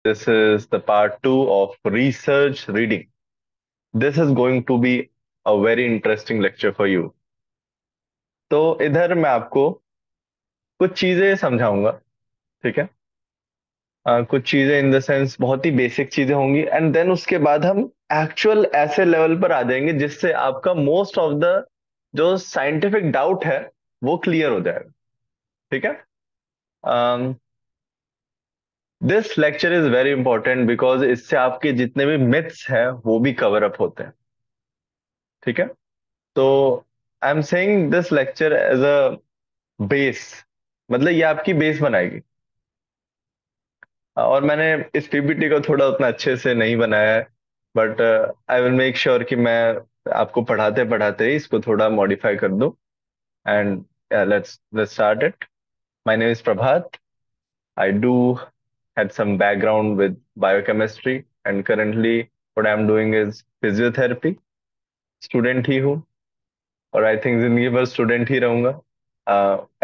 This is the part two of research reading. This is going to be a very interesting lecture for you. तो इधर मैं आपको कुछ चीजें समझाऊंगा, ठीक है। कुछ चीजें इन द सेंस बहुत ही बेसिक चीजें होंगी, एंड देन उसके बाद हम एक्चुअल ऐसे लेवल पर आ जाएंगे जिससे आपका मोस्ट ऑफ द जो साइंटिफिक डाउट है वो क्लियर हो जाएगा, ठीक है। This lecture is very important because इससे आपके जितने भी मिथ्स हैं वो भी कवर अप होते हैं, ठीक है। तो I am saying this lecture as a base, मतलब ये आपकी बेस बनाएगी। और मैंने इस पीपीटी को थोड़ा उतना अच्छे से नहीं बनाया है, but I will make sure कि मैं आपको पढ़ाते पढ़ाते ही इसको थोड़ा मॉडिफाई कर दूं। And let's let's start it. My name is Prabhat. I do had some background with biochemistry, and currently what I'm doing is physiotherapy। Student ही हूँ, और आई थिंक जिंदगी भर स्टूडेंट ही रहूंगा।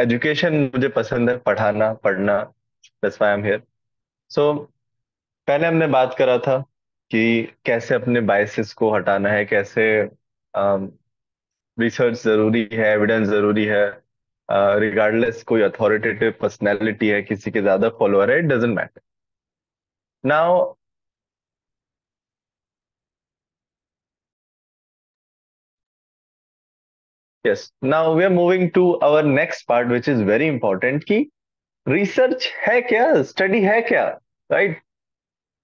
एजुकेशन मुझे पसंद है, पढ़ाना पढ़ना, that's why I am here. So पहले हमने बात करा था कि कैसे अपने बायसेस को हटाना है, कैसे रिसर्च जरूरी है, एविडेंस जरूरी है। रिगार्डलेस कोई अथॉरिटेटिव पर्सनैलिटी है, किसी के ज्यादा फॉलोअर है, it doesn't matter. Now yes, now we are moving to our next part which is very important कि रिसर्च है क्या, स्टडी है क्या, राइट।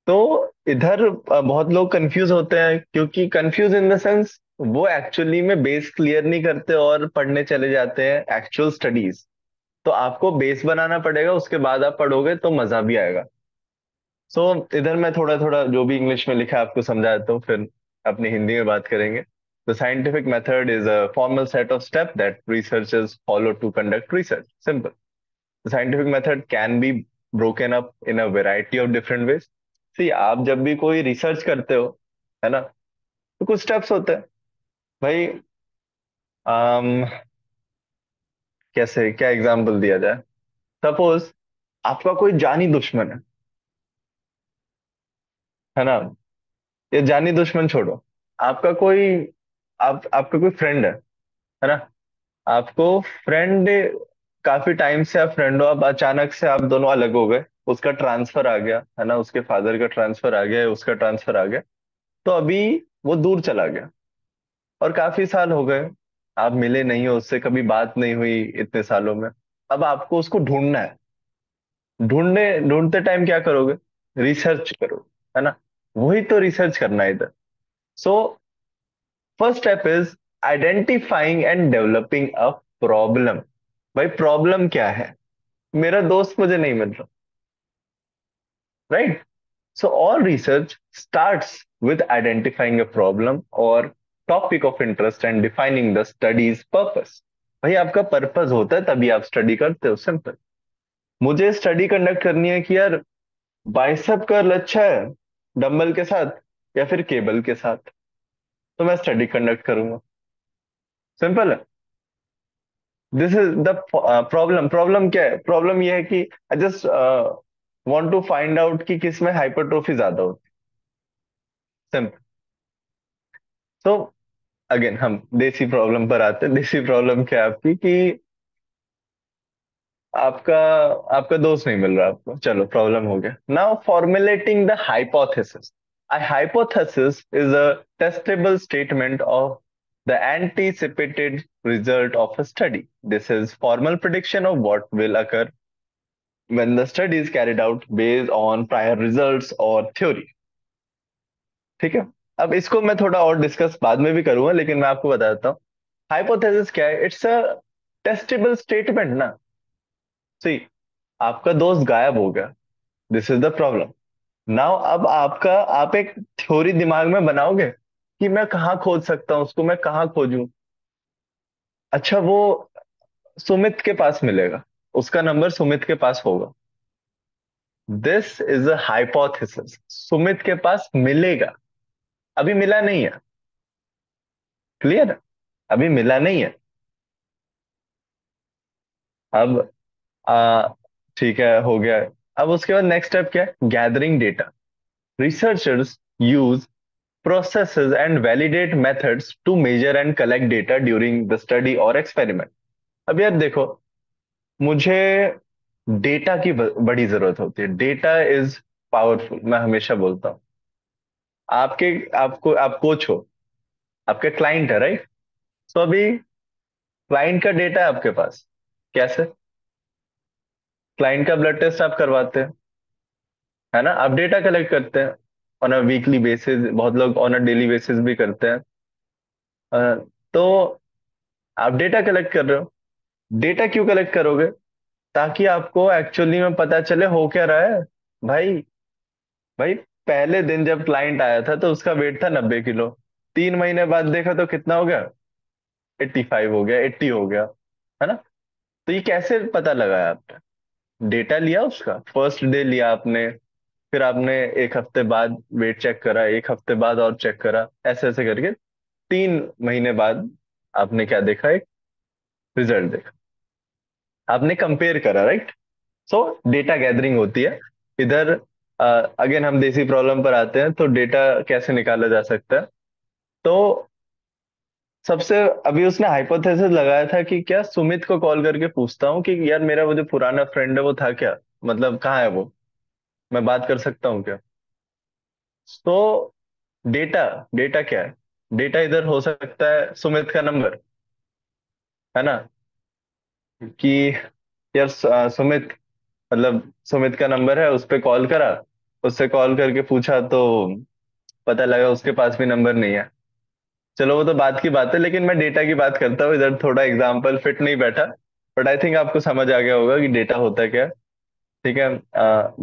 तो इधर बहुत लोग कंफ्यूज होते हैं, क्योंकि कंफ्यूज इन द सेंस वो एक्चुअली में बेस क्लियर नहीं करते और पढ़ने चले जाते हैं एक्चुअल स्टडीज। तो आपको बेस बनाना पड़ेगा, उसके बाद आप पढ़ोगे तो मजा भी आएगा। सो इधर मैं थोड़ा थोड़ा जो भी इंग्लिश में लिखा है आपको समझा देता हूँ, फिर अपनी हिंदी में बात करेंगे। The scientific method is a formal set of step that researchers follow to conduct research. Simple. The scientific method can be broken up in a variety of different ways. See, आप जब भी कोई रिसर्च करते हो, है ना, तो कुछ स्टेप्स होते हैं भाई। आम, कैसे क्या एग्जांपल दिया जाए। सपोज आपका कोई जानी दुश्मन है ना। ये जानी दुश्मन छोड़ो, आपका कोई आपका कोई फ्रेंड है ना। आपको फ्रेंड, काफी टाइम से आप फ्रेंड हो, अब अचानक से आप दोनों अलग हो गए, उसका ट्रांसफर आ गया है ना, उसके फादर का ट्रांसफर आ गया, उसका ट्रांसफर आ गया। तो अभी वो दूर चला गया, और काफी साल हो गए, आप मिले नहीं हो उससे, कभी बात नहीं हुई इतने सालों में। अब आपको उसको ढूंढना है। ढूंढते टाइम क्या करोगे? रिसर्च करोगे, है ना। वही तो रिसर्च करना है इधर। So first step is identifying and developing a problem. भाई प्रॉब्लम क्या है? मेरा दोस्त मुझे नहीं मिल रहा, right. So all research starts with identifying a problem or topic of interest and defining the study's purpose। भाई आपका पर्पस होता है तभी आप स्टडी करते हो, सिंपल। मुझे स्टडी कंडक्ट करनी है कि यार बाइसेप कर्ल अच्छा है डंबल के साथ या फिर केबल के साथ, तो मैं स्टडी कंडक्ट करूंगा, सिंपल है। This is the problem. Problem क्या है? प्रॉब्लम ये है कि I just want to find out कि किस में हाइपरट्रोफी ज्यादा होती है, सिंपल। तो अगेन हम देसी प्रॉब्लम पर आते हैं। देसी प्रॉब्लम क्या है आपकी कि आपका आपका दोस्त नहीं मिल रहा आपको, चलो प्रॉब्लम हो गया। Now formulating the hypothesis. A hypothesis is a testable statement of the anticipated result of a study. This is formal prediction of what will occur when the study is carried out based on prior results or theory। ठीक है। अब इसको मैं थोड़ा और discuss बाद में भी करूंगा, लेकिन मैं आपको बता देता हूँ हाइपोथेसिस क्या है। इट्स अ टेस्टेबल स्टेटमेंट ना। सी, आपका दोस्त गायब हो गया, this is the problem. Now अब आपका आप एक थ्योरी दिमाग में बनाओगे कि मैं कहाँ खोज सकता हूँ उसको, मैं कहाँ खोजूं। अच्छा, वो सुमित के पास मिलेगा, उसका नंबर सुमित के पास होगा। This is a hypothesis. Sumit के पास मिलेगा, अभी मिला नहीं है, क्लियर है, अभी मिला नहीं है। अब आ ठीक है, हो गया। अब उसके बाद नेक्स्ट स्टेप क्या है? Gathering data. Researchers use processes and validate methods to measure and collect data during the study or experiment. अब यार देखो, मुझे डेटा की बड़ी जरूरत होती है. डेटा इज पावरफुल, मैं हमेशा बोलता हूँ. आपके आपको आप कोच हो, आपके क्लाइंट है, राइट? तो अभी क्लाइंट का डेटा है आपके पास. कैसे? क्लाइंट का ब्लड टेस्ट आप करवाते हैं, है ना? आप डेटा कलेक्ट करते हैं ऑन अ वीकली बेसिस, बहुत लोग ऑन अ डेली बेसिस भी करते हैं. अ, तो आप डेटा कलेक्ट कर रहे हो. डेटा क्यों कलेक्ट करोगे? ताकि आपको एक्चुअली में पता चले हो क्या रहा है. भाई, भाई, पहले दिन जब क्लाइंट आया था तो उसका वेट था 90 किलो. 3 महीने बाद देखा तो कितना हो गया? 85 हो गया, 80 हो गया, है ना? तो ये कैसे पता लगाया आपने? डेटा लिया, उसका फर्स्ट डे लिया आपने, फिर आपने एक हफ्ते बाद वेट चेक करा, एक हफ्ते बाद और चेक करा, ऐसे ऐसे करके 3 महीने बाद आपने क्या देखा? एक रिजल्ट देखा. आपने कंपेयर करा, राइट? सो डेटा गैदरिंग होती है इधर. अगेन हम देसी प्रॉब्लम पर आते हैं, तो डेटा कैसे निकाला जा सकता है? तो सबसे, अभी उसने हाइपोथेसिस लगाया था कि क्या सुमित को कॉल करके पूछता हूँ कि यार मेरा वो जो पुराना फ्रेंड है वो था क्या, मतलब कहाँ है वो, मैं बात कर सकता हूँ क्या? तो डेटा, डेटा क्या है? डेटा इधर हो सकता है सुमित का नंबर, है ना? कि यार सुमित, मतलब सुमित का नंबर है, उस पे कॉल करा, उससे कॉल करके पूछा तो पता लगा उसके पास भी नंबर नहीं है. चलो वो तो बात की बात है, लेकिन मैं डेटा की बात करता हूँ. इधर थोड़ा एग्जाम्पल फिट नहीं बैठा, बट आई थिंक आपको समझ आ गया होगा कि डेटा होता क्या है. ठीक है.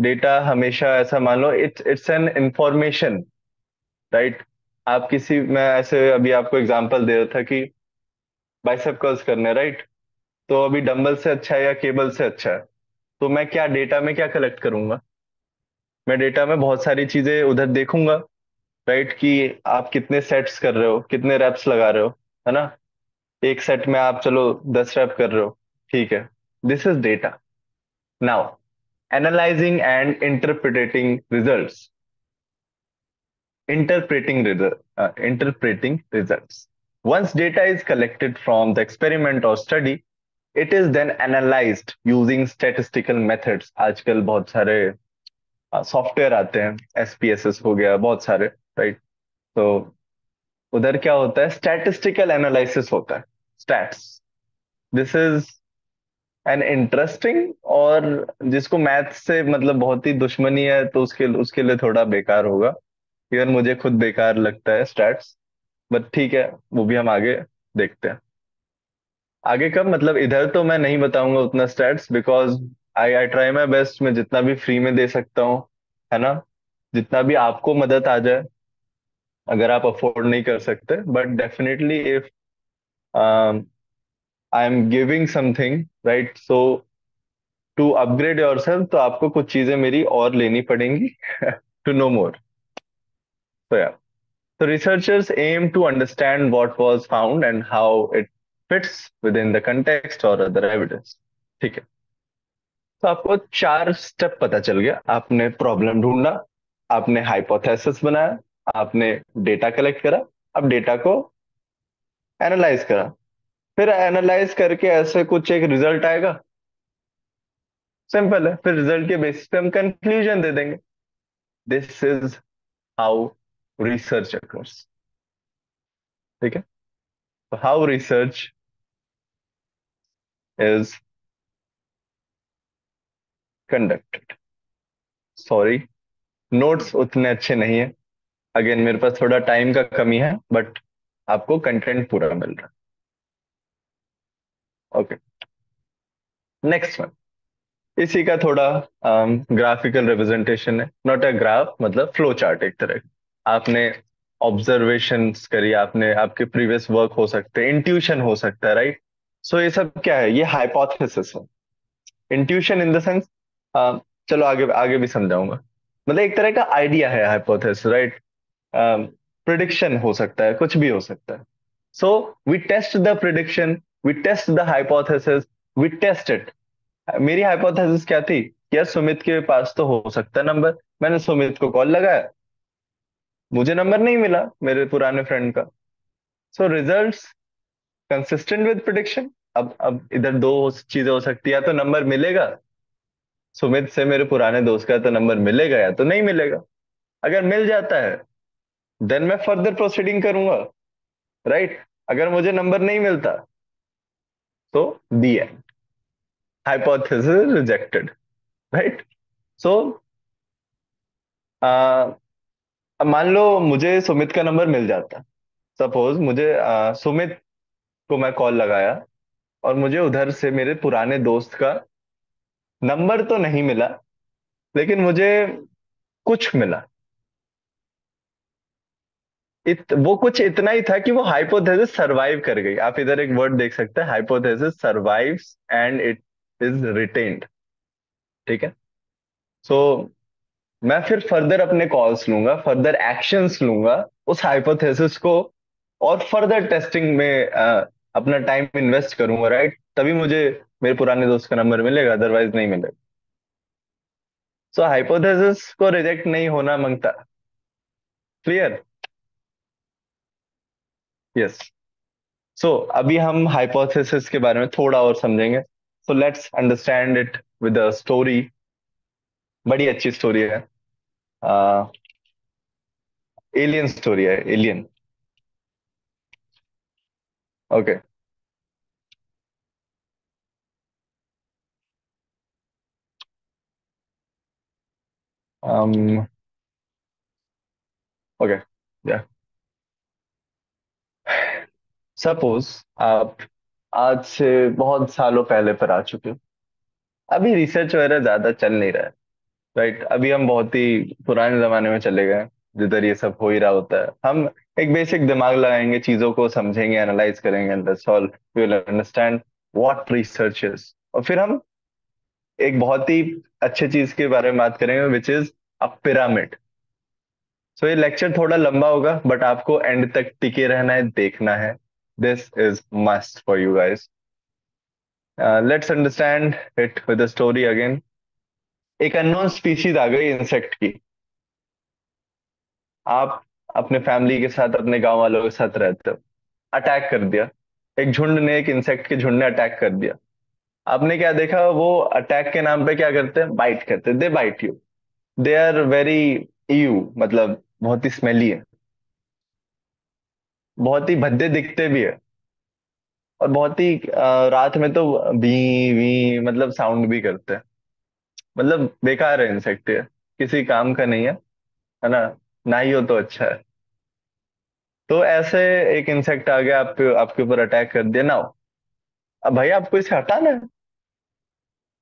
डेटा हमेशा ऐसा मान लो, it's it's an information, right? आप किसी, मैं ऐसे अभी आपको एग्जांपल दे रहा था कि बाइसेप कर्ल्स करने, राइट? तो अभी डंबल से अच्छा है या केबल से अच्छा है? तो मैं क्या डेटा में क्या कलेक्ट करूंगा? मैं डेटा में बहुत सारी चीजें उधर देखूंगा, राइट? कि आप कितने सेट्स कर रहे हो, कितने रेप्स लगा रहे हो, है ना? एक सेट में आप चलो 10 रैप कर रहे हो, ठीक है. This is data. Now, analysing and interpreting results. Interpreting results. Once data is collected from the experiment or study, it is then analyzed using statistical methods. आजकल बहुत सारे सॉफ्टवेयर आते हैं, एसपीएसएस हो गया, बहुत सारे, राइट? तो उधर क्या होता है? स्टैटिस्टिकल एनालिसिस होता है, stats. This is an interesting, और जिसको मैथ से मतलब बहुत ही दुश्मनी है तो उसके उसके लिए थोड़ा बेकार होगा. इवन मुझे खुद बेकार लगता है स्टैट्स, बट ठीक है, वो भी हम आगे देखते हैं. आगे कब, मतलब इधर तो मैं नहीं बताऊंगा उतना stats, because I I try my best, मैं जितना भी फ्री में दे सकता हूँ, है ना? जितना भी आपको मदद आ जाए, अगर आप अफोर्ड नहीं कर सकते, but definitely if I am giving something, right? So to upgrade yourself, तो आपको कुछ चीजें मेरी और लेनी पड़ेंगी टू नो मोर. तो या, so researchers aim to understand what was found and how it fits within the context or other evidence. ठीक है. तो आपको 4 स्टेप पता चल गया. आपने प्रॉब्लम ढूंढा, आपने हाइपोथेसिस बनाया, आपने डेटा कलेक्ट करा, अब डेटा को एनालाइज करा, फिर एनालाइज करके ऐसे कुछ एक रिजल्ट आएगा. सिंपल है. फिर रिजल्ट के बेसिस पे हम कंक्लूजन दे देंगे. This is how research occurs. ठीक है. तो how research is conducted. Sorry, notes उतने अच्छे नहीं है. अगेन मेरे पास थोड़ा टाइम का कमी है, बट आपको कंटेंट पूरा मिल रहा है. ओके. Next one. इसी का थोड़ा ग्राफिकल रिप्रेजेंटेशन है, नॉट अ ग्राफ, मतलब फ्लो चार्ट एक तरह का. आपने ऑब्जर्वेशंस करी, आपने आपके प्रीवियस वर्क हो सकते हैं, इंट्यूशन हो सकता है, राइट? सो ये सब क्या है? ये हाइपोथेसिस है. इंट्यूशन इन द सेंस, चलो आगे आगे भी समझाऊंगा. मतलब एक तरह का आइडिया है हाइपोथेसिस, राइट? प्रिडिक्शन हो सकता है, कुछ भी हो सकता है. So we test the prediction, we test the hypothesis, we test it. मेरी हाइपोथेसिस क्या थी? यार सुमित के पास तो हो सकता है नंबर। मैंने सुमित को कॉल लगाया, मुझे नंबर नहीं मिला मेरे पुराने फ्रेंड का। सो रिजल्ट्स कंसिस्टेंट विद प्रिडिक्शन। अब इधर दो चीजें हो सकती है, या तो नंबर मिलेगा सुमित से, मेरे पुराने दोस्त का, तो नंबर मिलेगा या तो नहीं मिलेगा। अगर मिल जाता है देन मैं फर्दर प्रोसीडिंग करूंगा, राइट। अगर मुझे नंबर नहीं मिलता तो दी एंड, हाइपोथेसिस रिजेक्टेड, राइट। सो अब मान लो मुझे सुमित का नंबर मिल जाता। सपोज मुझे सुमित को मैं कॉल लगाया और मुझे उधर से मेरे पुराने दोस्त का नंबर तो नहीं मिला, लेकिन मुझे कुछ मिला। वो कुछ इतना ही था कि वो हाइपोथेसिस सरवाइव कर गई। आप इधर एक वर्ड देख सकते हैं, hypothesis survives and it is retained. ठीक है। सो मैं फिर फर्दर अपने कॉल्स लूंगा, फर्दर एक्शंस लूंगा उस हाइपोथेसिस को, और फर्दर टेस्टिंग में अपना टाइम इन्वेस्ट करूंगा, राइट। तभी मुझे मेरे पुराने दोस्त का नंबर मिलेगा, अदरवाइज नहीं मिलेगा। सो हाइपोथेसिस को रिजेक्ट नहीं होना मांगता। क्लियर? यस। सो अभी हम हाइपोथेसिस के बारे में थोड़ा और समझेंगे। So let's understand it with a story. बड़ी अच्छी स्टोरी है, एलियन स्टोरी है, एलियन। ओके। ओके। सपोज आप आज से बहुत सालों पहले पर आ चुके हो। अभी रिसर्च वगैरह ज्यादा चल नहीं रहा है, राइट। अभी हम बहुत ही पुराने जमाने में चले गए हैं, जिधर ये सब हो ही रहा होता है। हम एक बेसिक दिमाग लगाएंगे, चीजों को समझेंगे, एनालाइज करेंगे, and that's all we will understand what research is. और फिर हम एक बहुत ही अच्छे चीज के बारे में बात करेंगे, विच इज अ पिरामिड। सो ये लेक्चर थोड़ा लंबा होगा, बट आपको एंड तक टिके रहना है, देखना है। This is must for you guys. Let's understand it with the story again. एक अननोन स्पीशीज आ गई इंसेक्ट की। आप अपने फैमिली के साथ, अपने गांव वालों के साथ रहते हो, अटैक कर दिया। एक झुंड ने, एक इंसेक्ट के झुंड ने अटैक कर दिया। आपने क्या देखा, वो अटैक के नाम पे क्या करते हैं, बाइट करते हैं। They bite you. They are very you, मतलब बहुत ही स्मेली है, बहुत ही भद्दे दिखते भी है, और बहुत ही रात में तो वी वी मतलब साउंड भी करते हैं। मतलब बेकार है इंसेक्ट, है किसी काम का नहीं है ना। ना ही हो तो अच्छा है। तो ऐसे एक इंसेक्ट आ गया, आपके आपके ऊपर अटैक कर दिया ना। अब भाई आपको इसे हटाना है,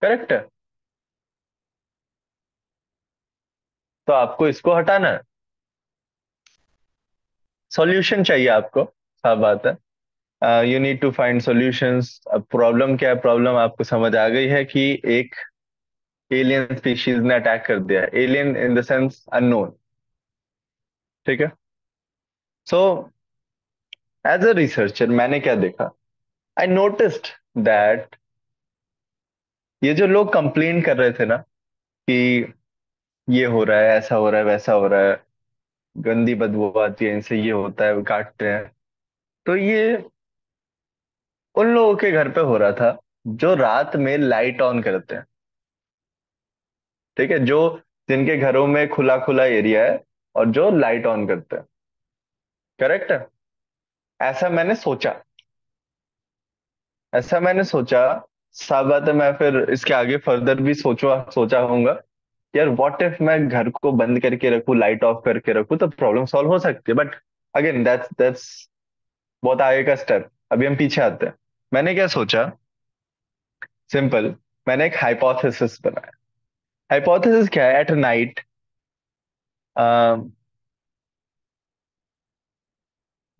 करेक्ट है। तो आपको इसको हटाना है, सॉल्यूशन चाहिए आपको, साफ बात है। You need to find solutions. अब प्रॉब्लम क्या है, प्रॉब्लम आपको समझ आ गई है कि एक एलियन स्पीशीज ने अटैक कर दिया है, alien in the sense unknown. ठीक है। सो एज अ रिसर्चर मैंने क्या देखा, आई नोटिस्ड दैट ये जो लोग कंप्लेन कर रहे थे ना कि ये हो रहा है, ऐसा हो रहा है, वैसा हो रहा है, गंदी बदबू आती है इनसे, ये होता है, वो काटते हैं, तो ये उन लोगों के घर पे हो रहा था जो रात में लाइट ऑन करते हैं। ठीक है, जो जिनके घरों में खुला खुला एरिया है और जो लाइट ऑन करते हैं, करेक्ट है। ऐसा मैंने सोचा, ऐसा मैंने सोचा। साफ बात है, मैं फिर इसके आगे फर्दर भी सोचा होऊंगा। यार व्हाट इफ मैं घर को बंद करके रखूं, लाइट ऑफ करके रखूं, तो प्रॉब्लम सॉल्व हो सकती है। बट अगेन दैट्स बहुत आगे का स्टेप। अभी हम पीछे आते हैं। मैंने क्या सोचा, सिंपल। मैंने एक हाइपोथेसिस बनाया। हाइपोथेसिस क्या है, एट नाइट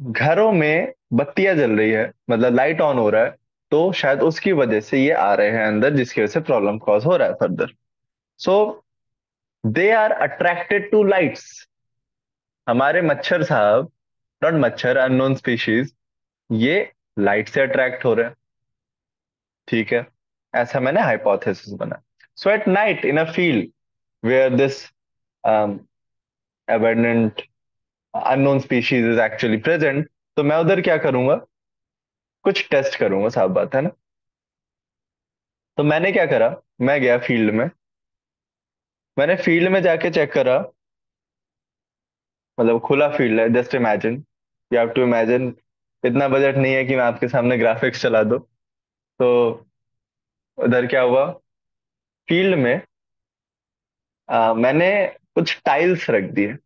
घरों में बत्तियां जल रही है, मतलब लाइट ऑन हो रहा है, तो शायद उसकी वजह से ये आ रहे हैं अंदर, जिसकी वजह से प्रॉब्लम कॉज हो रहा है further. So they are attracted to lights. हमारे मच्छर साहब, नॉट मच्छर, अननोन स्पीशीज, ये लाइट से अट्रैक्ट हो रहे हैं। ठीक है। ऐसा मैंने हाइपोथेसिस बना। So at night in a field where this um, abundant unknown species is actually present, तो मैं उधर क्या करूंगा, कुछ टेस्ट करूंगा, साफ बात है ना। तो मैंने क्या करा, मैं गया फील्ड में, मैंने फील्ड में जाके चेक करा, मतलब खुला फील्ड है, just imagine, you have to imagine, इतना बजट नहीं है कि मैं आपके सामने ग्राफिक्स चला दूं। तो उधर क्या हुआ, फील्ड में मैंने कुछ टाइल्स रख दिए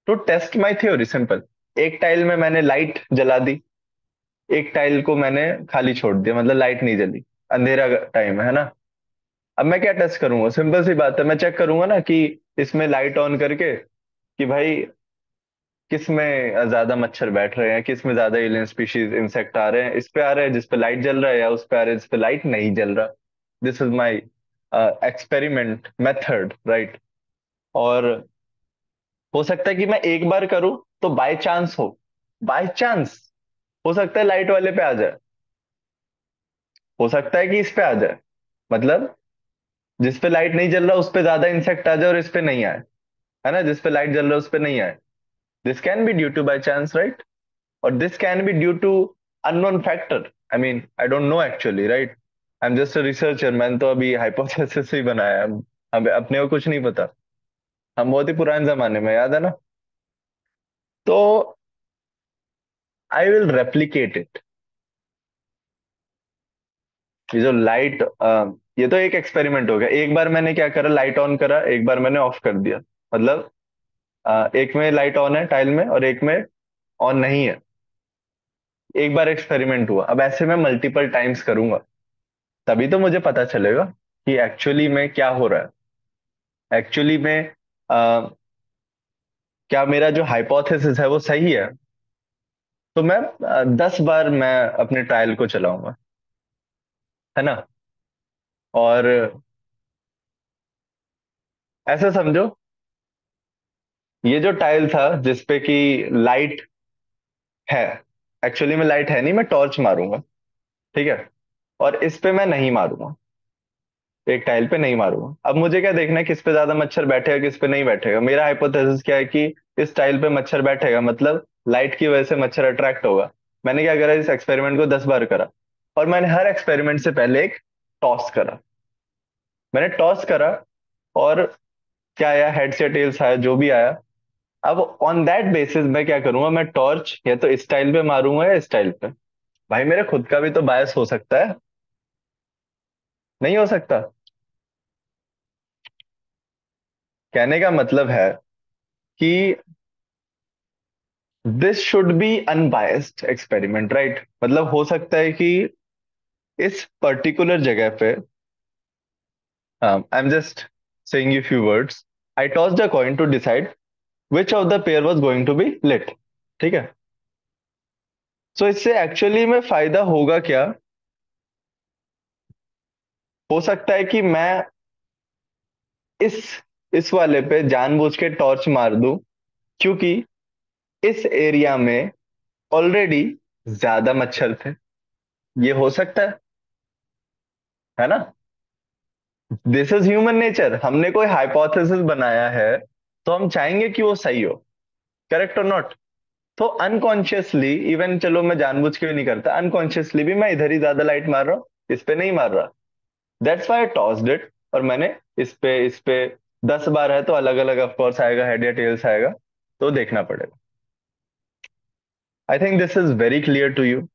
to test my theory, simple. एक टाइल में मैंने लाइट जला दी, एक टाइल को मैंने खाली छोड़ दिया, मतलब लाइट नहीं जली, अंधेरा टाइम है ना। अब मैं क्या टेस्ट करूंगा, सिंपल सी बात है, मैं चेक करूंगा ना कि इसमें लाइट ऑन करके कि भाई किस में ज्यादा मच्छर बैठ रहे हैं, किस में ज्यादा एलियन स्पीशीज इंसेक्ट आ रहे हैं, इस पे आ रहे हैं जिस पे लाइट जल रहा है, या उस पे आ रहे हैं जिस पे लाइट नहीं जल रहा। This is my experiment method, right. और हो सकता है कि मैं एक बार करूं तो बाय चांस बाय चांस हो सकता है लाइट वाले पे आ जाए, हो सकता है कि इस पे आ जाए, मतलब जिस पे लाइट नहीं जल रहा उस पे ज्यादा इंसेक्ट आ जाए और इस पे नहीं आए, है ना, जिस पे लाइट जल रहा है उस पे नहीं आए। This can be due to by chance, right. और this can be due to unknown factor, I mean I don't know actually, right. I am just a researcher, मैंने तो अभी हाइपोथेसिस ही बनाया है, हमें अपने को कुछ नहीं पता, हम बहुत ही पुराने जमाने में, याद है ना। तो आई विल रेप्लिकेट इट, ये जो लाइट, ये तो एक एक्सपेरिमेंट हो गया, एक बार मैंने क्या करा, लाइट ऑन करा, एक बार मैंने ऑफ कर दिया, मतलब एक में लाइट ऑन है टाइल में और एक में ऑन नहीं है, एक बार एक्सपेरिमेंट हुआ। अब ऐसे मैं मल्टीपल टाइम्स करूंगा, तभी तो मुझे पता चलेगा कि एक्चुअली में क्या हो रहा है, एक्चुअली में अ, क्या मेरा जो हाइपोथेसिस है वो सही है। तो मैं 10 बार मैं अपने ट्रायल को चलाऊंगा, है ना। और ऐसा समझो, ये जो टाइल था जिसपे कि लाइट है, एक्चुअली में लाइट है नहीं, मैं टॉर्च मारूंगा, ठीक है, और इस पे मैं नहीं मारूंगा, एक टाइल पे नहीं मारूंगा। अब मुझे क्या देखना है, किस पे ज्यादा मच्छर बैठेगा किस पे नहीं बैठेगा। मेरा हाइपोथेसिस क्या है कि इस टाइल पे मच्छर बैठेगा, मतलब लाइट की वजह से मच्छर अट्रैक्ट होगा। मैंने क्या करा, इस एक्सपेरिमेंट को 10 बार करा, और मैंने हर एक्सपेरिमेंट से पहले एक टॉस करा, मैंने टॉस करा, और क्या आया, हेड्स या टेल्स आया, जो भी आया। अब ऑन दैट बेसिस मैं क्या करूंगा, मैं टॉर्च या तो इस टाइल पे मारूंगा या इस टाइल पे। भाई मेरे खुद का भी तो बायस हो सकता है, नहीं हो सकता। कहने का मतलब है कि this should be unbiased experiment, right. मतलब हो सकता है कि इस पर्टिकुलर जगह पे, I am just saying you few words, I tossed a coin to decide which of the pair was going to be lit, ठीक है। सो इससे एक्चुअली में फायदा होगा क्या, हो सकता है कि मैं इस इस वाले पे जानबूझ के टॉर्च मार दूं, क्योंकि इस एरिया में ऑलरेडी ज्यादा मच्छर थे, ये हो सकता है ना। दिस इज ह्यूमन नेचर, हमने कोई हाइपोथेसिस बनाया है तो हम चाहेंगे कि वो सही हो, करेक्ट और नॉट। तो अनकॉन्शियसली, इवन चलो मैं जानबूझ के भी नहीं करता, अनकॉन्शियसली भी मैं इधर ही ज्यादा लाइट मार रहा हूँ, इस पे नहीं मार रहा। That's why I tossed it, और मैंने इस पे 10 बार है तो अलग अलग ऑफकोर्स आएगा, हेड या टेल्स आएगा, तो देखना पड़ेगा। I think this is very clear to you.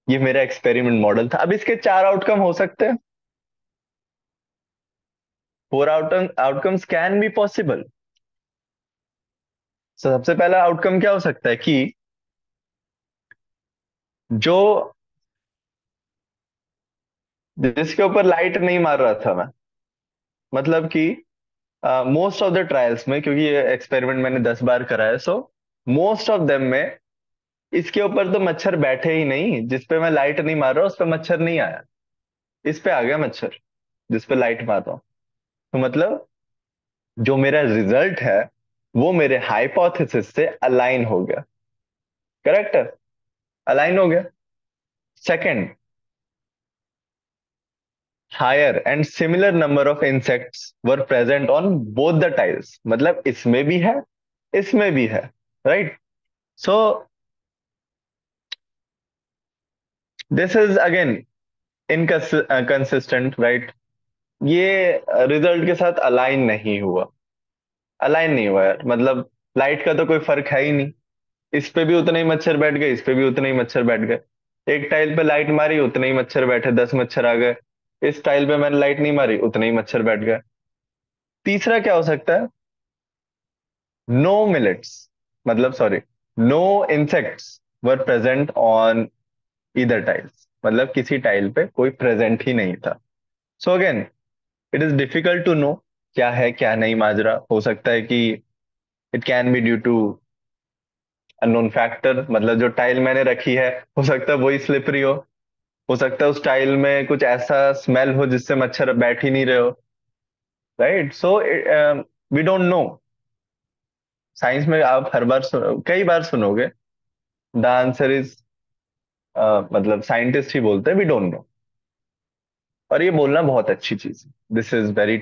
ये मेरा एक्सपेरिमेंट मॉडल था। अब इसके 4 आउटकम हो सकते हैं, 4 आउटकम्स कैन बी पॉसिबल। सबसे पहला आउटकम क्या हो सकता है कि जो जिसके ऊपर लाइट नहीं मार रहा था मैं, मतलब कि मोस्ट ऑफ द ट्रायल्स में, क्योंकि ये एक्सपेरिमेंट मैंने 10 बार करा है, सो मोस्ट ऑफ देम में इसके ऊपर तो मच्छर बैठे ही नहीं, जिस पे मैं लाइट नहीं मार रहा उस पे मच्छर नहीं आया, इस पे आ गया मच्छर जिस पे लाइट मार रहा हूं। तो मतलब जो मेरा रिजल्ट है वो मेरे हाइपोथेसिस से अलाइन हो गया, करेक्ट है, अलाइन हो गया। Second, higher and similar number of insects were present on both the tiles, मतलब इसमें भी है इसमें भी है, right? So this is again inconsistent, right? ये रिजल्ट के साथ अलाइन नहीं हुआ यार, मतलब लाइट का तो कोई फर्क है ही नहीं। इस पे भी उतने ही मच्छर बैठ गए, इस पे भी उतने ही मच्छर बैठ गए। एक टाइल पे लाइट मारी, उतने ही मच्छर बैठे, 10 मच्छर आ गए। इस टाइल पे मैंने लाइट नहीं मारी, उतने ही मच्छर बैठ गए। तीसरा क्या हो सकता है? नो मिलेट्स, मतलब sorry, no insects were present on either tiles, मतलब किसी टाइल पे कोई प्रेजेंट ही नहीं था। So again it is difficult to know क्या है क्या नहीं माजरा। हो सकता है कि it can be due to unknown factor, मतलब जो टाइल मैंने रखी है हो सकता है वही स्लिपरी हो सकता है उस टाइल में कुछ ऐसा स्मेल हो जिससे मच्छर बैठ ही नहीं रहे हो, right? So we don't know. Science में आप हर बार कई बार सुनोगे द आंसर इज, मतलब साइंटिस्ट ही बोलते हैं वी डोंट नो। और ये बोलना बहुत अच्छी चीज है, this is very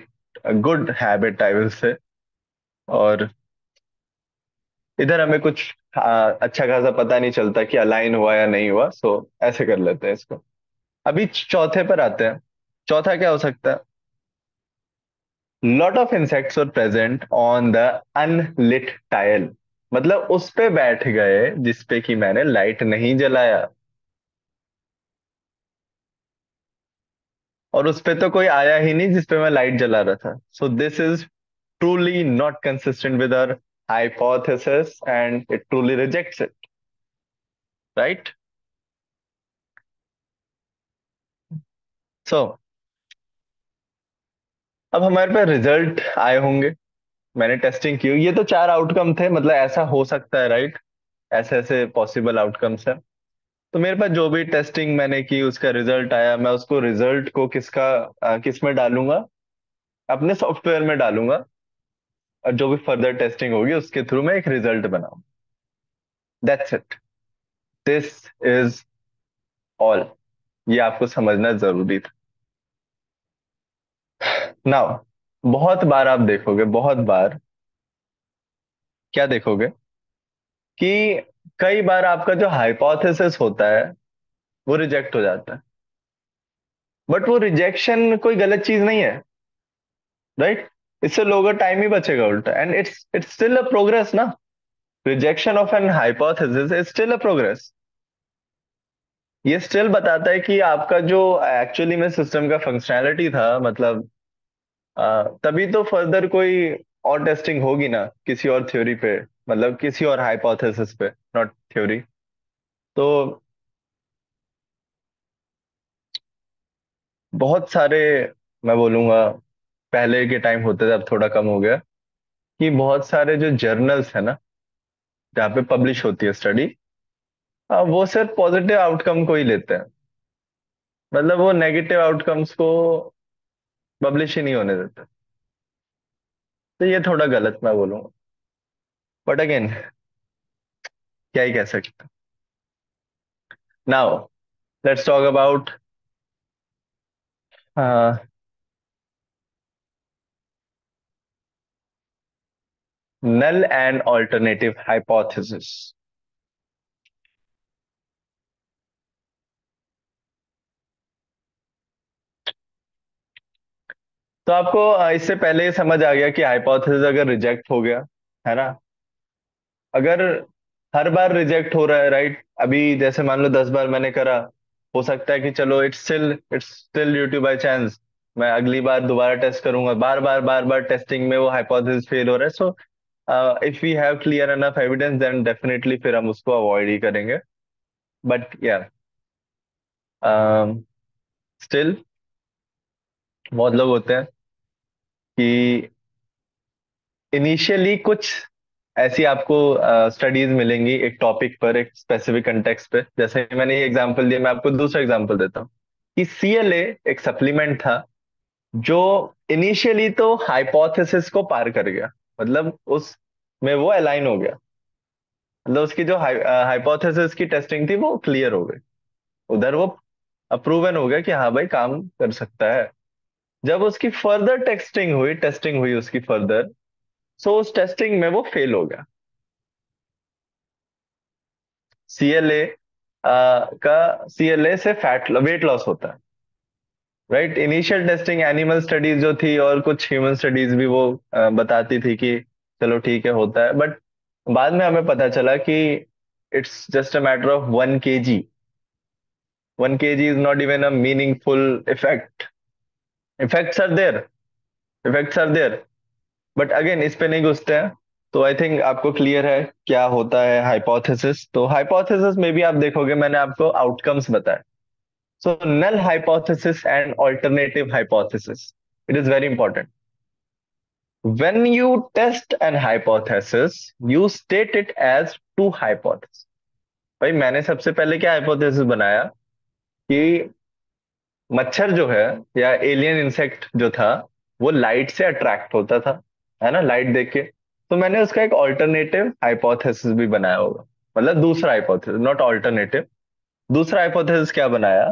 good habit I will say. और इधर हमें कुछ अच्छा खासा पता नहीं चलता कि अलाइन हुआ या नहीं हुआ, सो ऐसे कर लेते हैं इसको। अभी चौथे पर आते हैं। चौथा क्या हो सकता है? Lot of insects were present on the unlit tile, मतलब उस पे बैठ गए जिसपे कि मैंने लाइट नहीं जलाया, और उस पे तो कोई आया ही नहीं जिसपे मैं लाइट जला रहा था। So this is truly not consistent with our hypothesis and it truly rejects it, right? So अब हमारे पास रिजल्ट आए होंगे, मैंने टेस्टिंग की, ये तो चार आउटकम थे, मतलब ऐसा हो सकता है, राइट? ऐसे ऐसे पॉसिबल आउटकम्स है। तो मेरे पास जो भी टेस्टिंग मैंने की उसका रिजल्ट आया, मैं उसको रिजल्ट को किस में डालूंगा? अपने सॉफ्टवेयर में डालूंगा, और जो भी फर्दर टेस्टिंग होगी उसके थ्रू मैं एक रिजल्ट बनाऊंगा। That's it, this is all. ये आपको समझना जरूरी था। नाउ बहुत बार आप देखोगे, बहुत बार क्या देखोगे कि कई बार आपका जो हाइपोथेसिस होता है वो रिजेक्ट हो जाता है। बट वो रिजेक्शन कोई गलत चीज नहीं है, राइट? इससे लोगों का टाइम ही बचेगा उल्टा, and it's still a progress ना। Rejection of an hypothesis is still a progress. ये स्टिल बताता है कि आपका जो एक्चुअली में सिस्टम का फंक्शनैलिटी था, मतलब तभी तो फर्दर कोई और टेस्टिंग होगी ना किसी और थ्योरी पे, मतलब किसी और हाइपोथेसिस पे, नॉट थ्योरी। तो बहुत सारे, मैं बोलूंगा पहले के टाइम होते थे, अब थोड़ा कम हो गया, कि बहुत सारे जो जर्नल्स है ना जहाँ पे पब्लिश होती है स्टडी, वो सिर्फ पॉजिटिव आउटकम को ही लेते हैं, मतलब वो नेगेटिव आउटकम्स को पब्लिश ही नहीं होने देते। तो ये थोड़ा गलत मैं बोलूंगा, बट अगेन क्या ही कह सकते। Now let's talk about null and alternative hypothesis. तो आपको इससे पहले ही समझ आ गया कि हाइपोथेसिस अगर रिजेक्ट हो गया, है ना, अगर हर बार रिजेक्ट हो रहा है, राइट? अभी जैसे मान लो 10 बार मैंने करा, हो सकता है कि चलो it's still due to by chance, मैं अगली बार दोबारा टेस्ट करूंगा, बार बार टेस्टिंग में वो हाइपोथेसिस फेल हो रहा है। So if we have clear enough evidence then definitely फिर हम उसको अवॉइड ही करेंगे। बट या स्टिल बहुत लोग होते हैं कि इनिशियली कुछ ऐसी आपको स्टडीज मिलेंगी एक टॉपिक पर, एक स्पेसिफिक कंटेक्स्ट पे। जैसे मैंने ये एग्जांपल दिया, मैं आपको दूसरा एग्जांपल देता हूँ कि सीएलए एक सप्लीमेंट था जो इनिशियली तो हाइपोथेसिस को पार कर गया, मतलब उस में वो अलाइन हो गया, मतलब उसकी जो हाइपोथेसिस की टेस्टिंग थी वो क्लियर हो गई, उधर वो अप्रूवन हो गया कि हाँ भाई काम कर सकता है। जब उसकी फर्दर टेस्टिंग हुई उसकी फर्दर, सो उस टेस्टिंग में वो फेल हो गया। सीएलए सीएलए से फैट वेट लॉस होता है, right. Initial testing animal studies जो थी और कुछ ह्यूमन स्टडीज भी वो बताती थी कि चलो ठीक है होता है, बट बाद में हमें पता चला कि it's just a matter of 1 kg। 1 kg is not even a meaningful effect. Effects are there, effects are there, but again इस पे नहीं घुसते हैं। तो आई थिंक आपको क्लियर है क्या होता है हाइपोथेसिस। तो हाइपोथेसिस में भी आप देखोगे मैंने आपको आउटकम्स बताए। So null hypothesis and alternative hypothesis, it is very important. When you test an hypothesis, you state it as two hypotheses। भाई मैंने सबसे पहले क्या हाइपोथेसिस बनाया कि मच्छर जो है या एलियन इंसेक्ट जो था वो लाइट से अट्रैक्ट होता था, है ना, लाइट देख के। तो मैंने उसका एक ऑल्टरनेटिव हाइपोथेसिस भी बनाया होगा, मतलब दूसरा हाइपोथेसिस, नॉट ऑल्टरनेटिव। दूसरा हाइपोथेसिस क्या बनाया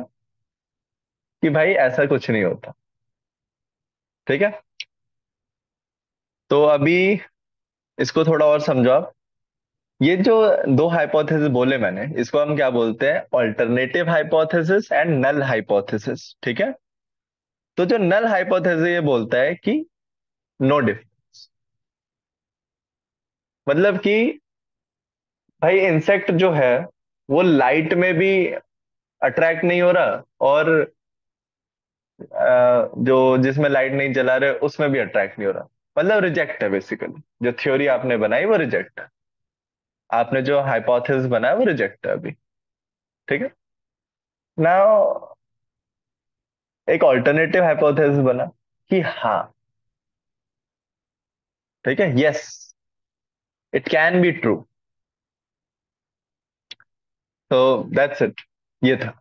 कि भाई ऐसा कुछ नहीं होता। ठीक है, तो अभी इसको थोड़ा और समझो आप। ये जो दो हाइपोथेसिस बोले मैंने, इसको हम क्या बोलते हैं, alternative hypothesis and null hypothesis. ठीक है, तो जो नल हाइपोथेसिस ये बोलता है कि नो डिफरेंस, मतलब कि भाई इंसेक्ट जो है वो लाइट में भी अट्रैक्ट नहीं हो रहा, और जो जिसमें लाइट नहीं जला रहे उसमें भी अट्रैक्ट नहीं हो रहा। मतलब रिजेक्ट है बेसिकली, जो थ्योरी आपने बनाई वो रिजेक्ट है। आपने जो हाइपोथेसिस बनाया वो रिजेक्ट है अभी। ठीक है, नाउ एक ऑल्टरनेटिव हाइपोथेसिस बना कि हाँ, ठीक है, yes, it can be true. तो दैट्स इट, ये था।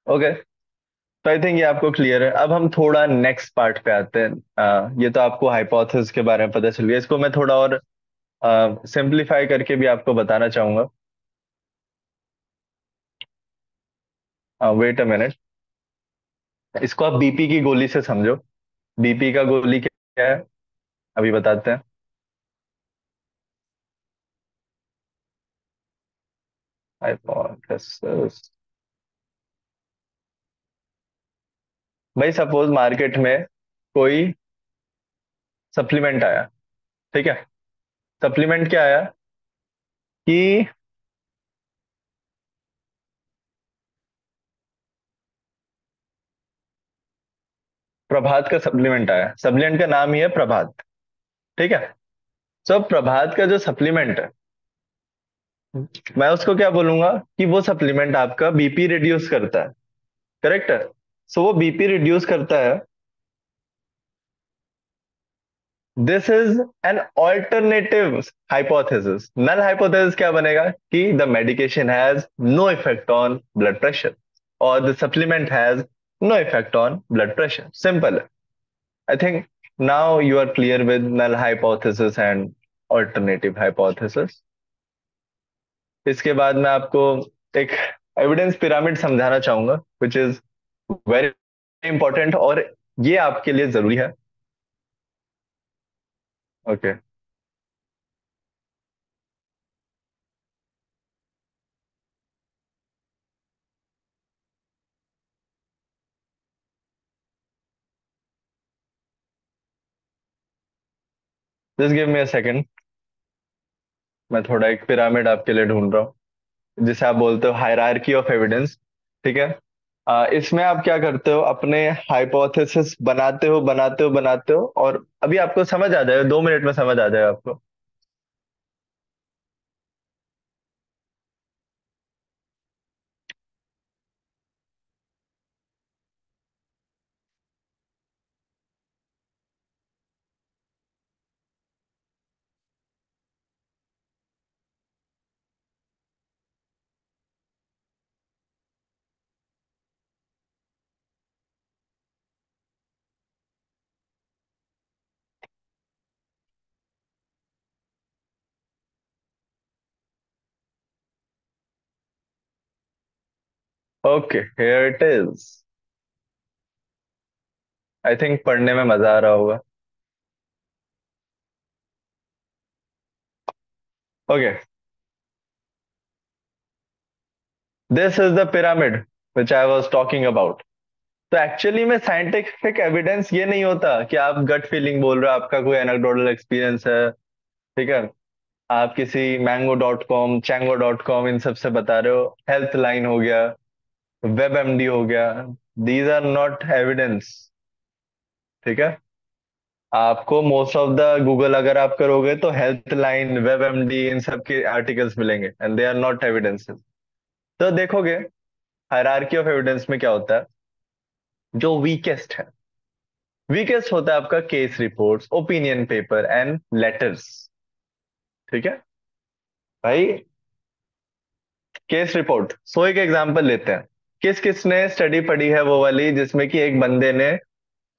ओके, तो आई थिंक ये आपको क्लियर है। अब हम थोड़ा नेक्स्ट पार्ट पे आते हैं। ये तो आपको हाइपोथेसिस के बारे में पता चल गया, इसको मैं थोड़ा और सिंप्लीफाई करके भी आपको बताना चाहूंगा। वेट अ मिनट, इसको आप बीपी की गोली से समझो। बीपी का गोली क्या है, अभी बताते हैं। हाइपोथेसिस, भाई सपोज मार्केट में कोई सप्लीमेंट आया। ठीक है, सप्लीमेंट क्या आया कि प्रभात का सप्लीमेंट आया। सप्लीमेंट का नाम ही है प्रभात। ठीक है, तो प्रभात का जो सप्लीमेंट है, मैं उसको क्या बोलूंगा कि वो सप्लीमेंट आपका बीपी रिड्यूस करता है। करेक्ट है, सो वो बीपी रिड्यूस करता है। This is an alternative hypothesis. Null hypothesis क्या बनेगा कि the medication has no effect on blood pressure, और the supplement has no effect on blood pressure. Simple है। I think now you are clear with null hypothesis and alternative hypothesis. इसके बाद मैं आपको एक एविडेंस पिरामिड समझाना चाहूंगा, विच is very important, और ये आपके लिए जरूरी है। Okay, just give me a second. मैं थोड़ा एक पिरामिड आपके लिए ढूंढ रहा हूँ, जिसे आप बोलते हो हायरार्की ऑफ एविडेंस। ठीक है, इसमें आप क्या करते हो, अपने हाइपोथेसिस बनाते हो, और अभी आपको समझ आ जाएगा, 2 मिनट में समझ आ जाएगा आपको। Okay, here it is. I think पढ़ने में मजा आ रहा होगा। Okay, this is the pyramid which I was talking about. तो एक्चुअली में साइंटिफिक एविडेंस ये नहीं होता कि आप गट फीलिंग बोल रहे हो, आपका कोई एनेक्डोटल एक्सपीरियंस है, ठीक है, आप किसी मैंगो.com, चैंगो.com इन सब से बता रहे हो, हेल्थ लाइन हो गया, वेब एमडी हो गया, दीज आर नॉट एविडेंस। ठीक है, आपको मोस्ट ऑफ द गूगल अगर आप करोगे तो हेल्थ लाइन, वेब एमडी इन सब के आर्टिकल्स मिलेंगे, and they are not evidences. तो देखोगे हायरार्की ऑफ एविडेंस में क्या होता है, जो वीकेस्ट है, वीकेस्ट होता है आपका case reports, opinion paper and letters. ठीक है भाई, केस रिपोर्ट, सोए के एग्जांपल लेते हैं। किस किसने स्टडी पढ़ी है वो वाली जिसमें कि एक बंदे ने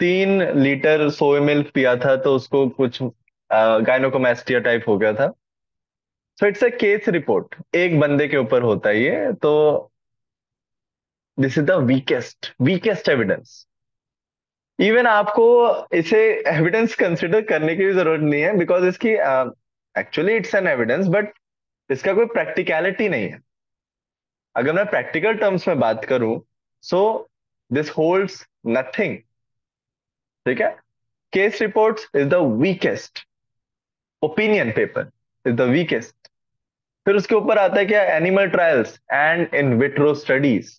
3 लीटर सोया मिल्क पिया था तो उसको कुछ गायनोकोमेस्टिया टाइप हो गया था। So it's a case report, एक बंदे के ऊपर होता है ये तो। This is the weakest weakest evidence. Even आपको इसे एविडेंस कंसिडर करने की भी जरूरत नहीं है, बिकॉज इसकी actually it's an evidence, but इसका कोई प्रैक्टिकलिटी नहीं है। अगर मैं प्रैक्टिकल टर्म्स में बात करूं, सो दिस होल्ड्स नथिंग। ठीक है, case reports is the weakest, opinion paper is the weakest. फिर उसके ऊपर आता है क्या, animal trials and in vitro studies.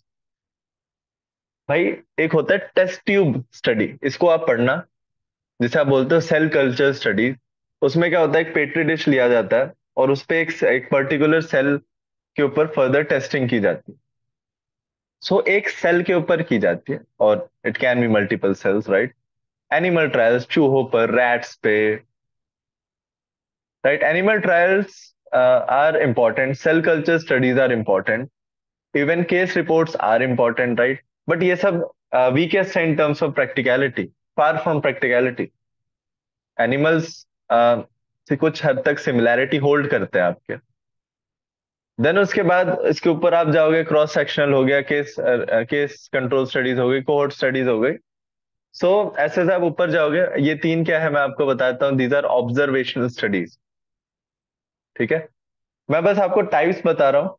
भाई, एक होता है टेस्ट ट्यूब स्टडी, इसको आप पढ़ना, जिसे आप बोलते हो सेल कल्चर स्टडी। उसमें क्या होता है, एक पेट्री डिश लिया जाता है और उस पे एक पर्टिकुलर सेल के ऊपर फर्दर टेस्टिंग की जाती है। सो एक सेल के ऊपर की जाती है, और it can be multiple cells, right. Animal trials चूहों पर, रैट्स पे, right. Animal trials are important, cell culture studies are important, even case reports are important, right. But ये सब वीकेस्ट है in terms of practicality, far from practicality. Animals से कुछ हद तक सिमिलैरिटी होल्ड करते हैं आपके। देन उसके बाद इसके ऊपर आप जाओगे, क्रॉस सेक्शनल हो गया, केस केस कंट्रोल स्टडीज हो गई, कोहॉर्ट स्टडीज हो गई। सो ऐसे से आप ऊपर जाओगे, ये तीन क्या है मैं आपको बताता हूँ, दीज आर ऑब्जर्वेशनल स्टडीज। ठीक है, मैं बस आपको टाइप्स बता रहा हूँ,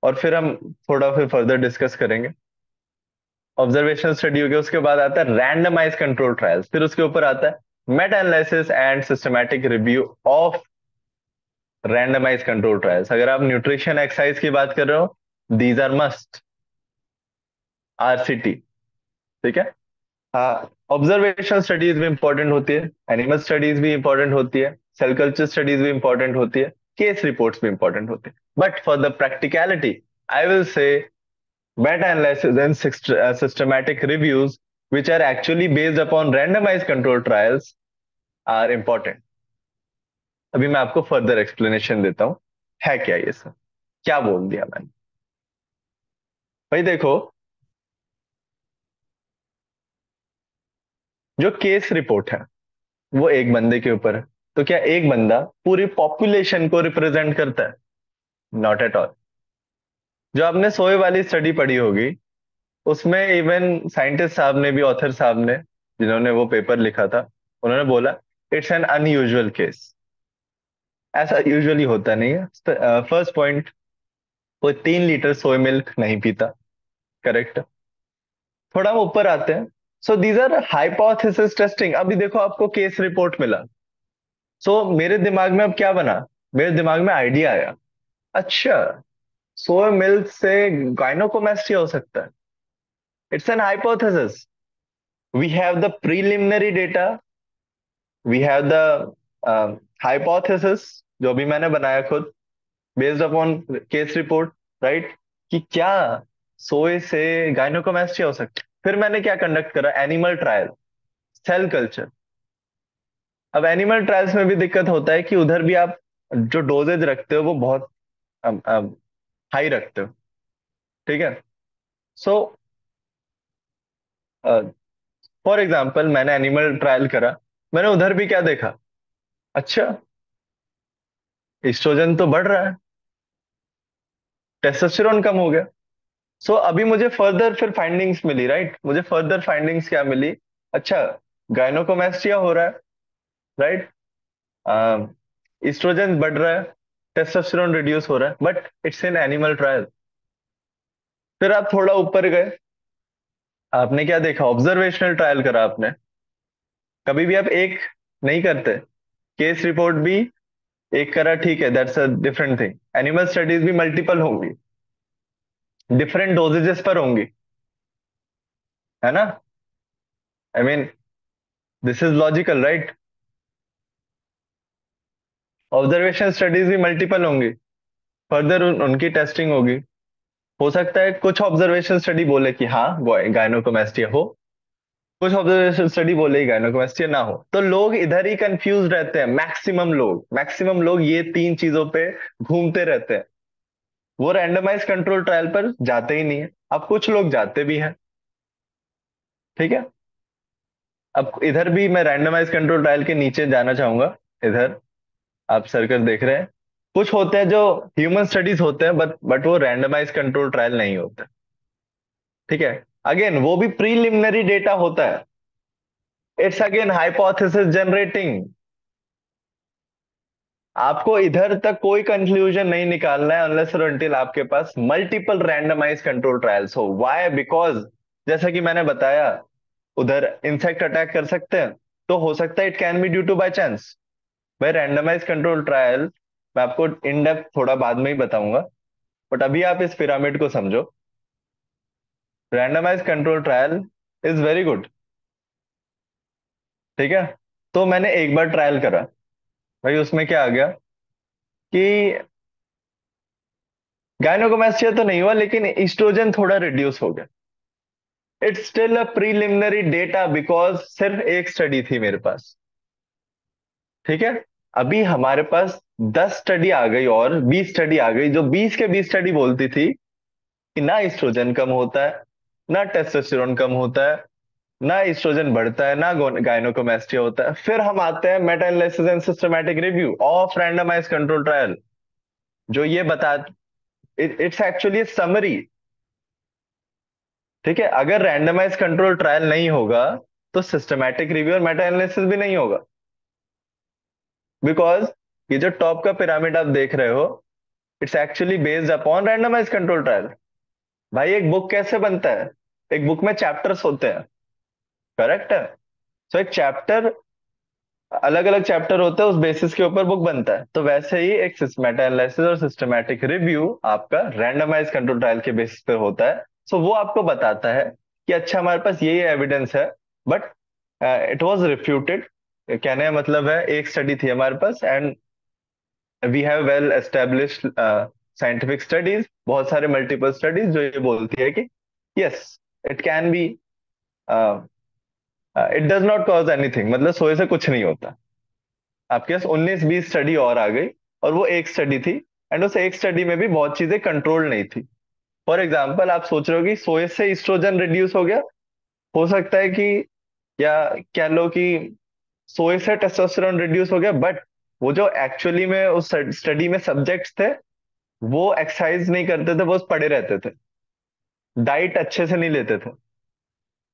और फिर हम थोड़ा फिर फर्दर डिस्कस करेंगे। ऑब्जर्वेशनल स्टडी हो गया, उसके बाद आता है रैंडमाइज कंट्रोल ट्रायल्स, फिर उसके ऊपर आता है Meta analysis and systematic review of randomise control trials. अगर आप न्यूट्रिशन एक्सरसाइज की बात कर रहे हो, दीज आर मस्ट, आरसीटी। ठीक है, हाँ, ऑब्जर्वेशनल स्टडीज भी इंपॉर्टेंट होती है, एनिमल स्टडीज भी इंपॉर्टेंट होती है, सेल कल्चर स्टडीज भी इंपॉर्टेंट होती है, केस रिपोर्ट्स भी इंपॉर्टेंट होते हैं। But for the practicality, I will say meta-analysis and systematic reviews, which are actually based upon randomized control trials, are important. अभी मैं आपको फर्दर एक्सप्लेनेशन देता हूँ, है क्या ये सब, क्या बोल दिया मैंने। भाई देखो, जो केस रिपोर्ट है वो एक बंदे के ऊपर है, तो क्या एक बंदा पूरी पॉपुलेशन को रिप्रेजेंट करता है? Not at all. जो आपने सोए वाली स्टडी पढ़ी होगी, उसमें इवन साइंटिस्ट साहब ने भी, ऑथर साहब ने, जिन्होंने वो पेपर लिखा था, उन्होंने बोला इट्स एन अनयूजुअल केस। ऐसा यूजुअली होता नहीं है। फर्स्ट पॉइंट, कोई 3 लीटर सोया मिल्क नहीं पीता, करेक्ट। थोड़ा हम ऊपर आते हैं। So these are hypothesis testing. अभी देखो आपको केस रिपोर्ट मिला, सो मेरे दिमाग में अब क्या बना, मेरे दिमाग में आइडिया आया, अच्छा, सोया मिल्क से गायनोकोमेस्टिया हो सकता है। It's an hypothesis, we have the preliminary data, we have the hypothesis, जो भी मैंने बनाया खुद, based upon case report, right, कि क्या सोए से गायनोकोमेस्टिया हो सकती है। फिर मैंने क्या कंडक्ट करा, एनिमल ट्रायल, सेल कल्चर। अब एनिमल ट्रायल्स में भी दिक्कत होता है कि उधर भी आप जो डोजेज रखते हो वो बहुत हाई रखते हो। ठीक है, सो फॉर एग्जाम्पल मैंने एनिमल ट्रायल करा, मैंने उधर भी क्या देखा, अच्छा, एस्ट्रोजन तो बढ़ रहा है, टेस्टोस्टेरोन कम हो गया। सो अभी मुझे फर्दर फिर फाइंडिंग्स मिली, राइट? मुझे फर्दर फाइंडिंग्स क्या मिली? अच्छा, गायनोकोमेस्टिया हो रहा है, राइट? इस्ट्रोजन बढ़ रहा है, टेस्टोस्टेरोन रिड्यूस हो रहा है, but it's in animal trial. फिर आप थोड़ा ऊपर गए, आपने क्या देखा? ऑब्जर्वेशनल ट्रायल करा आपने। कभी भी आप एक नहीं करते, केस रिपोर्ट भी एक करा, ठीक है, that's a different thing. Animal studies भी मल्टीपल होंगी, डिफरेंट डोजेजेस पर होंगी, है ना? I mean, this is logical, right? Observation studies भी मल्टीपल होंगी, फर्दर उनकी टेस्टिंग होगी। हो सकता है कुछ ऑब्जर्वेशन स्टडी बोले कि हाँ गायनोकोमेस्टिया हो, कुछ ऑब्जर्वेशन स्टडी बोले गायनोकोमेस्टिया ना हो। तो लोग इधर ही कंफ्यूज रहते हैं, मैक्सिमम लोग ये तीन चीजों पे घूमते रहते हैं। वो रैंडमाइज कंट्रोल ट्रायल पर जाते ही नहीं है। अब कुछ लोग जाते भी हैं, ठीक है। अब इधर भी मैं रैंडमाइज कंट्रोल ट्रायल के नीचे जाना चाहूंगा। इधर आप सर्कल देख रहे हैं, कुछ होते हैं जो ह्यूमन स्टडीज होते हैं, बट वो रैंडमाइज कंट्रोल ट्रायल नहीं होते, ठीक है। अगेन वो भी प्रीलिमिनरी डेटा होता है, इट्स अगेन हाइपोथेसिस जनरेटिंग। आपको इधर तक कोई कंक्लूजन नहीं निकालना है अनलेस और अनटिल आपके पास मल्टीपल रैंडमाइज कंट्रोल ट्रायल्स हो। व्हाई? बिकॉज जैसा कि मैंने बताया, उधर इंसेक्ट अटैक कर सकते हैं, तो हो सकता है it can be due to by chance. भाई रैंडमाइज कंट्रोल ट्रायल मैं आपको इन डेप्थ थोड़ा बाद में ही बताऊंगा, बट अभी आप इस पिरामिड को समझो। Randomise control trial is very good, ठीक है। तो मैंने एक बार ट्रायल करा, भाई उसमें क्या आ गया कि गायनोकोमेस्टिया तो नहीं हुआ, लेकिन ईस्ट्रोजन थोड़ा रिड्यूस हो गया। It's still a preliminary data, because सिर्फ एक स्टडी थी मेरे पास, ठीक है। अभी हमारे पास 10 स्टडी आ गई और 20 स्टडी आ गई, जो 20 के 20 स्टडी बोलती थी कि ना ईस्ट्रोजन कम होता है, ना टेस्टोस्टेरोन कम होता है, ना ईस्ट्रोजन बढ़ता है, ना गायनोकोमेस्टिया होता है। फिर हम आते हैं Meta analysis and systematic review of randomise control trial, जो ये बता, इट्स एक्चुअली समरी, ठीक है। अगर रैंडमाइज कंट्रोल ट्रायल नहीं होगा तो सिस्टमैटिक रिव्यू और मेटा एनालिसिस भी नहीं होगा, बिकॉज ये जो टॉप का पिरामिड आप देख रहे हो, it's actually based upon randomise control trial. भाई एक बुक कैसे बनता है? एक बुक में चैप्टर्स होते हैं, करेक्ट है। सो एक चैप्टर, अलग अलग चैप्टर होते हैं, उस बेसिस के ऊपर बुक बनता है। तो वैसे ही एक मेटा एनालिसिस और सिस्टमैटिक रिव्यू आपका रैंडमाइज कंट्रोल ट्रायल के बेसिस पे होता है। सो वो आपको बताता है कि अच्छा हमारे पास ये एविडेंस है, बट इट वाज रिफ्यूटेड। कहने का मतलब है एक स्टडी थी हमारे पास, and we have well established scientific studies, बहुत सारे मल्टीपल स्टडीज जो ये बोलती है कि yes, it can be, it does not cause anything, मतलब सोए से कुछ नहीं होता। आपके पास 19-20 स्टडी और आ गई, और वो एक स्टडी थी, एंड उस एक स्टडी में भी बहुत चीजें कंट्रोल नहीं थी। फॉर एग्जाम्पल, आप सोच रहे हो कि सोए से ईस्ट्रोजन रिड्यूस हो गया, हो सकता है कि, या कह लो कि सोए से टेस्टोस्टेरोन रिड्यूस हो गया, बट वो जो एक्चुअली में उस स्टडी में सब्जेक्ट्स थे, वो एक्सरसाइज नहीं करते थे, वो पड़े रहते थे, डाइट अच्छे से नहीं लेते थे,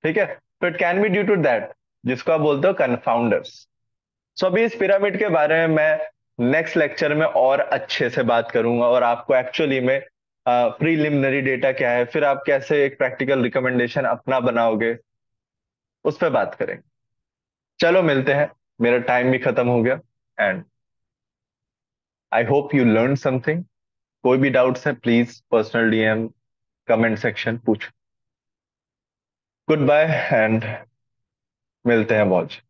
ठीक है। तो it can be due to that, जिसको आप बोलते हो कन्फाउंडर्स। सो अभी इस पिरामिड के बारे में मैं नेक्स्ट लेक्चर में और अच्छे से बात करूंगा, और आपको एक्चुअली में प्रीलिमिनरी डेटा क्या है, फिर आप कैसे एक प्रैक्टिकल रिकमेंडेशन अपना बनाओगे, उस पर बात करेंगे। चलो मिलते हैं, मेरा टाइम भी खत्म हो गया, and I hope you learn something. कोई भी डाउट्स है please personal DM, comment section पूछ। गुड बाय, एंड मिलते हैं मौज।